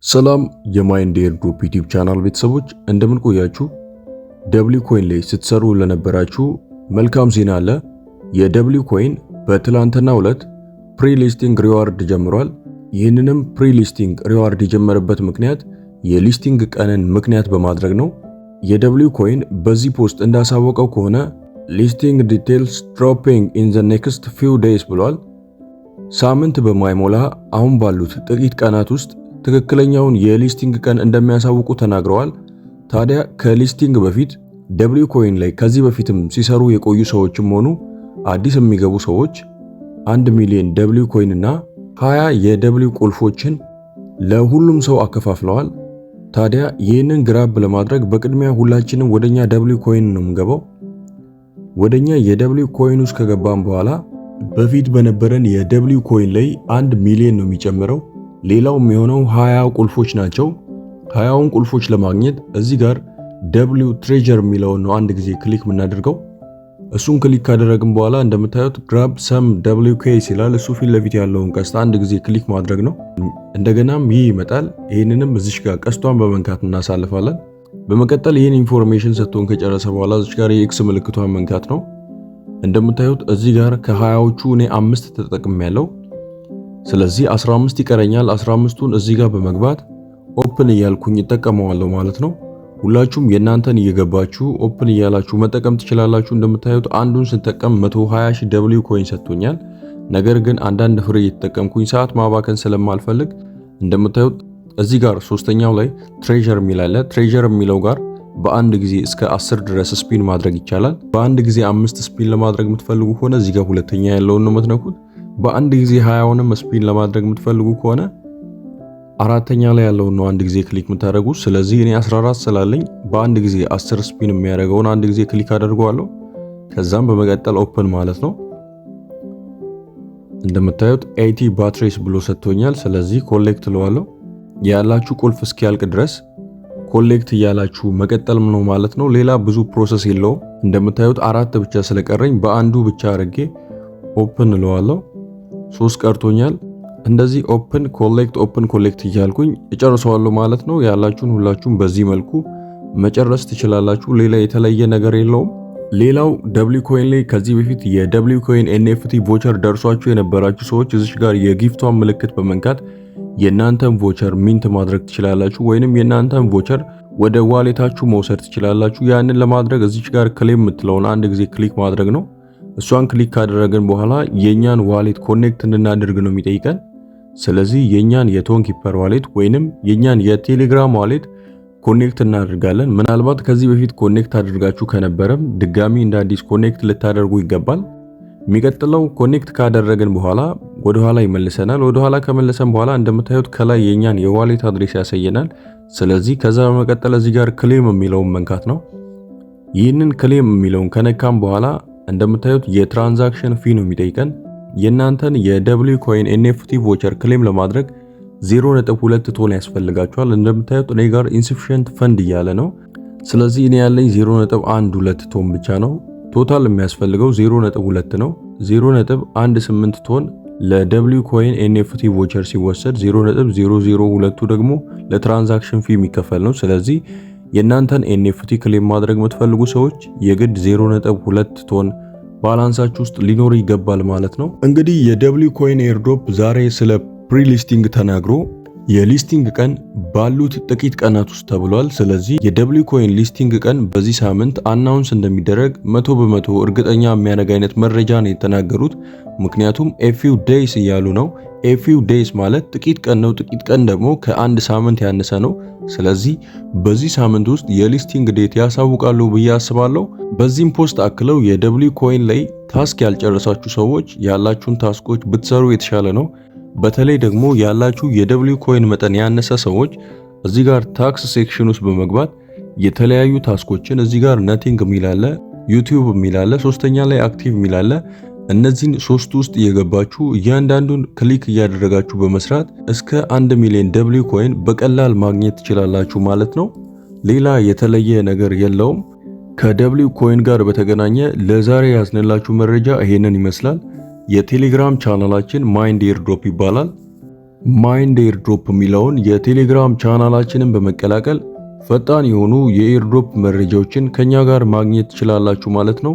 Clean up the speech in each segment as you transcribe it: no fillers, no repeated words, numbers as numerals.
ሰላም የማይንድ ኤርድሮፕ ዩቲዩብ ቻናል ቤተሰቦች እንደምን ቆያችሁ? ደብሊው ኮይን ላይ ስትሰሩ ለነበራችሁ መልካም ዜና አለ። የደብሊው ኮይን በትላንትናው ዕለት ፕሪ-ሊስቲንግ ሪዋርድ ጀምሯል። ይህንንም ፕሪ-ሊስቲንግ ሪዋርድ የጀመረበት ምክንያት የሊስቲንግ ቀንን ምክንያት በማድረግ ነው። የደብሊው ኮይን በዚህ ፖስት እንዳሳወቀው ከሆነ ሊስቲንግ ዲቴልስ ድሮፒንግ ኢን ዘ ኔክስት ፊው ዴይስ ብሏል። ሳምንት በማይሞላ አሁን ባሉት ጥቂት ቀናት ውስጥ ትክክለኛውን የሊስቲንግ ቀን እንደሚያሳውቁ ተናግረዋል። ታዲያ ከሊስቲንግ በፊት ደብሊው ኮይን ላይ ከዚህ በፊትም ሲሰሩ የቆዩ ሰዎችም ሆኑ አዲስ የሚገቡ ሰዎች 1 ሚሊዮን ደብሊው ኮይን እና 20 የደብሊው ቁልፎችን ለሁሉም ሰው አከፋፍለዋል። ታዲያ ይህንን ግራብ ለማድረግ በቅድሚያ ሁላችንም ወደኛ ደብሊው ኮይን ነው የምንገባው። ወደኛ የደብሊው ኮይን ውስጥ ከገባን በኋላ በፊት በነበረን የደብሊው ኮይን ላይ 1 ሚሊዮን ነው የሚጨምረው። ሌላው የሚሆነው 20 ቁልፎች ናቸው። 20ውን ቁልፎች ለማግኘት እዚህ ጋር ደብሊው ትሬጀር የሚለውን ነው አንድ ጊዜ ክሊክ የምናደርገው። እሱን ክሊክ ካደረግን በኋላ እንደምታዩት ግራብ ሰም ደብሊው ኬስ ይላል። እሱ ፊት ለፊት ያለውን ቀስት አንድ ጊዜ ክሊክ ማድረግ ነው። እንደገናም ይህ ይመጣል። ይህንንም እዚሽ ጋር ቀስቷን በመንካት እናሳልፋለን። በመቀጠል ይህን ኢንፎርሜሽን ሰጥቶን ከጨረሰ በኋላ እዚሽ ጋር የኤክስ ምልክቷን መንካት ነው። እንደምታዩት እዚህ ጋር ከ20ዎቹ እኔ 5 ተጠቅሜያለሁ። ስለዚህ 15 ይቀረኛል። 15ቱን እዚህ ጋር በመግባት ኦፕን እያልኩኝ እጠቀመዋለሁ ማለት ነው። ሁላችሁም የናንተን እየገባችሁ ኦፕን እያላችሁ መጠቀም ትችላላችሁ። እንደምታዩት አንዱን ስንጠቀም 120,000 ደብሊው ኮይን ሰጥቶኛል። ነገር ግን አንዳንድ ፍሬ እየተጠቀምኩኝ ሰዓት ማባከን ስለማልፈልግ እንደምታዩት እዚህ ጋር ሶስተኛው ላይ ትሬዠር የሚል አለ። ትሬዠር የሚለው ጋር በአንድ ጊዜ እስከ 10 ድረስ ስፒን ማድረግ ይቻላል። በአንድ ጊዜ 5 ስፒን ለማድረግ የምትፈልጉ ከሆነ እዚህ ጋር ሁለተኛ ያለውን ነው የምትነኩት። በአንድ ጊዜ 20ውንም ስፒን ለማድረግ የምትፈልጉ ከሆነ አራተኛ ላይ ያለውን ነው አንድ ጊዜ ክሊክ የምታደርጉት። ስለዚህ እኔ 14 ስላለኝ በአንድ ጊዜ 10 ስፒን የሚያደርገውን አንድ ጊዜ ክሊክ አደርገዋለሁ። ከዛም በመቀጠል ኦፕን ማለት ነው። እንደምታዩት 80 ባትሪስ ብሎ ሰጥቶኛል። ስለዚህ ኮሌክት ለዋለሁ። ያላችሁ ቁልፍ እስኪያልቅ ድረስ ኮሌክት እያላችሁ መቀጠል ነው ማለት ነው። ሌላ ብዙ ፕሮሰስ የለውም። እንደምታዩት 4 ብቻ ስለቀረኝ በአንዱ ብቻ አድርጌ ኦፕን ለዋለሁ። 3 ቀርቶኛል። እንደዚህ ኦፕን ኮሌክት እያልኩኝ እጨርሰዋለሁ ማለት ነው። ያላችሁን ሁላችሁም በዚህ መልኩ መጨረስ ትችላላችሁ። ሌላ የተለየ ነገር የለውም። ሌላው ደብሊው ኮይን ላይ ከዚህ በፊት የደብሊው ኮይን ኤንኤፍቲ ቮቸር ደርሷችሁ የነበራችሁ ሰዎች እዚች ጋር የጊፍቷን ምልክት በመንካት የናንተን ቮቸር ሚንት ማድረግ ትችላላችሁ፣ ወይንም የናንተን ቮቸር ወደ ዋሌታችሁ መውሰድ ትችላላችሁ። ያንን ለማድረግ እዚች ጋር ክሌም የምትለውን አንድ ጊዜ ክሊክ ማድረግ ነው። እሷን ክሊክ ካደረግን በኋላ የኛን ዋሌት ኮኔክት እንድናደርግ ነው የሚጠይቀን። ስለዚህ የኛን የቶን ኪፐር ዋሌት ወይንም የኛን የቴሌግራም ዋሌት ኮኔክት እናደርጋለን። ምናልባት ከዚህ በፊት ኮኔክት አድርጋችሁ ከነበረም ድጋሚ እንደ አዲስ ኮኔክት ልታደርጉ ይገባል። የሚቀጥለው ኮኔክት ካደረግን በኋላ ወደ ኋላ ይመልሰናል። ወደ ኋላ ከመለሰን በኋላ እንደምታዩት ከላይ የኛን የዋሌት አድሬስ ያሳየናል። ስለዚህ ከዛ በመቀጠል እዚህ ጋር ክሌም የሚለውን መንካት ነው። ይህንን ክሌም የሚለውን ከነካም በኋላ እንደምታዩት የትራንዛክሽን ፊ ነው የሚጠይቀን። የናንተን የደብሊው ኮይን ኤንኤፍቲ ቮቸር ክሌም ለማድረግ 0.2 ቶን ያስፈልጋችኋል። እንደምታዩት እኔ ጋር ኢንሰፊሽንት ፈንድ እያለ ነው። ስለዚህ እኔ ያለኝ 0.12 ቶን ብቻ ነው። ቶታል የሚያስፈልገው 0.2 ነው። 0.18 ቶን ለደብሊው ኮይን ኤንኤፍቲ ቮቸር ሲወሰድ 0.002 ደግሞ ለትራንዛክሽን ፊ የሚከፈል ነው። ስለዚህ የናንተን ኤንኤፍቲ ክሌም ማድረግ የምትፈልጉ ሰዎች የግድ 0.2 ቶን ባላንሳችሁ ውስጥ ሊኖር ይገባል ማለት ነው። እንግዲህ የደብሊው ኮይን ኤርድሮፕ ዛሬ ስለ ፕሪ-ሊስቲንግ ተናግሮ የሊስቲንግ ቀን ባሉት ጥቂት ቀናት ውስጥ ተብሏል። ስለዚህ የደብሊው ኮይን ሊስቲንግ ቀን በዚህ ሳምንት አናውንስ እንደሚደረግ 100% እርግጠኛ የሚያደርግ አይነት መረጃ ነው የተናገሩት። ምክንያቱም ኤፊው ዴይስ እያሉ ነው። ኤፊው ዴይስ ማለት ጥቂት ቀን ነው። ጥቂት ቀን ደግሞ ከአንድ ሳምንት ያነሰ ነው። ስለዚህ በዚህ ሳምንት ውስጥ የሊስቲንግ ዴት ያሳውቃሉ ብዬ አስባለሁ። በዚህም ፖስት አክለው የደብሊው ኮይን ላይ ታስክ ያልጨረሳችሁ ሰዎች ያላችሁን ታስኮች ብትሰሩ የተሻለ ነው። በተለይ ደግሞ ያላችሁ የደብሊው ኮይን መጠን ያነሰ ሰዎች እዚህ ጋር ታክስ ሴክሽን ውስጥ በመግባት የተለያዩ ታስኮችን እዚህ ጋር ነቲንግ የሚላለ፣ ዩቲዩብ የሚላለ፣ ሶስተኛ ላይ አክቲቭ የሚላለ እነዚህን ሶስቱ ውስጥ እየገባችሁ እያንዳንዱን ክሊክ እያደረጋችሁ በመስራት እስከ 1 ሚሊዮን ደብሊው ኮይን በቀላል ማግኘት ትችላላችሁ ማለት ነው። ሌላ የተለየ ነገር የለውም። ከደብሊው ኮይን ጋር በተገናኘ ለዛሬ ያዝነላችሁ መረጃ ይሄንን ይመስላል። የቴሌግራም ቻናላችን ማይንድ ኤርድሮፕ ይባላል። ማይንድ ኤርድሮፕ የሚለውን የቴሌግራም ቻናላችንን በመቀላቀል ፈጣን የሆኑ የኤርድሮፕ መረጃዎችን ከኛ ጋር ማግኘት ትችላላችሁ ማለት ነው።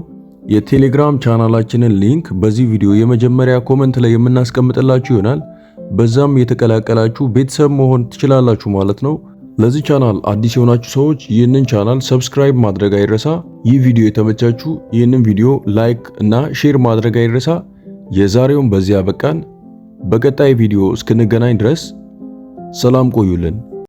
የቴሌግራም ቻናላችንን ሊንክ በዚህ ቪዲዮ የመጀመሪያ ኮመንት ላይ የምናስቀምጥላችሁ ይሆናል። በዛም የተቀላቀላችሁ ቤተሰብ መሆን ትችላላችሁ ማለት ነው። ለዚህ ቻናል አዲስ የሆናችሁ ሰዎች ይህንን ቻናል ሰብስክራይብ ማድረግ አይረሳ። ይህ ቪዲዮ የተመቻችሁ ይህንን ቪዲዮ ላይክ እና ሼር ማድረግ አይረሳ። የዛሬውን በዚያ በቃን። በቀጣይ ቪዲዮ እስክንገናኝ ድረስ ሰላም ቆዩልን።